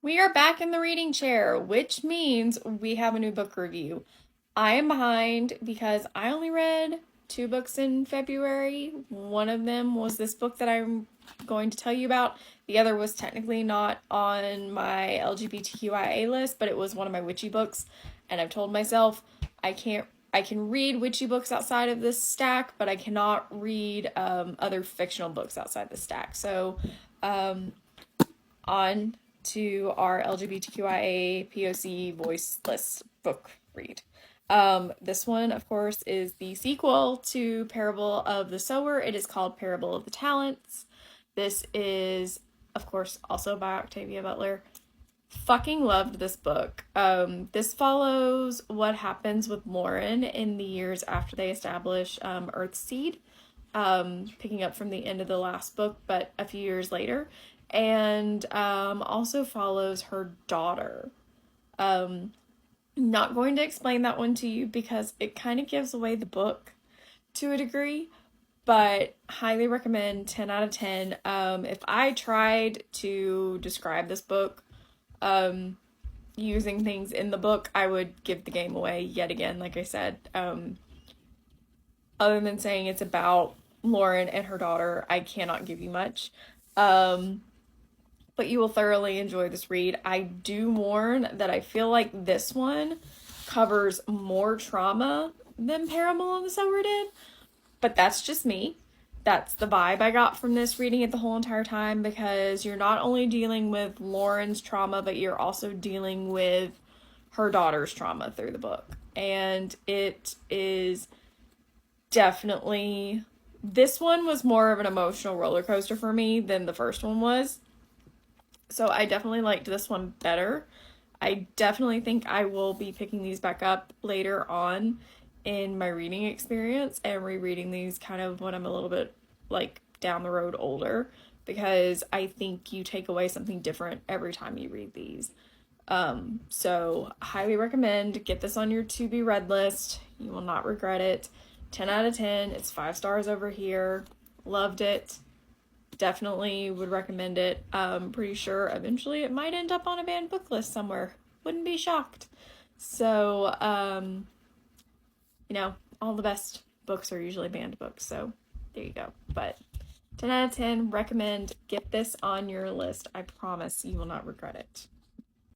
We are back in the reading chair, which means we have a new book review. I am behind because I only read two books in February. One of them was this book that I'm going to tell you about. The other was technically not on my LGBTQIA list, but it was one of my witchy books. And I've told myself I can read witchy books outside of this stack, but I cannot read other fictional books outside the stack. So on to our LGBTQIA POC voiceless book read. This one, of course, is the sequel to Parable of the Sower. It is called Parable of the Talents. This is, of course, also by Octavia Butler. Fucking loved this book. This follows what happens with Lauren in the years after they establish Earthseed, picking up from the end of the last book, but a few years later, and also follows her daughter. Not going to explain that one to you because it kind of gives away the book to a degree, but highly recommend. 10 out of 10. If I tried to describe this book using things in the book, I would give the game away yet again, like I said. Other than saying it's about Lauren and her daughter, I cannot give you much. But you will thoroughly enjoy this read. I do warn that I feel like this one covers more trauma than Parable of the Sower did, but that's just me. That's the vibe I got from this, reading it the whole entire time, because you're not only dealing with Lauren's trauma, but you're also dealing with her daughter's trauma through the book. And it is definitely, this one was more of an emotional roller coaster for me than the first one was. So I definitely liked this one better. I definitely think I will be picking these back up later on in my reading experience and rereading these kind of when I'm a little bit like down the road older, because I think you take away something different every time you read these. So highly recommend. Get this on your to be read list. You will not regret it. 10 out of 10. It's 5 stars over here. Loved it. Definitely would recommend it. Pretty sure eventually it might end up on a banned book list somewhere. Wouldn't be shocked. So, all the best books are usually banned books. So there you go. But 10 out of 10, recommend. Get this on your list. I promise you will not regret it.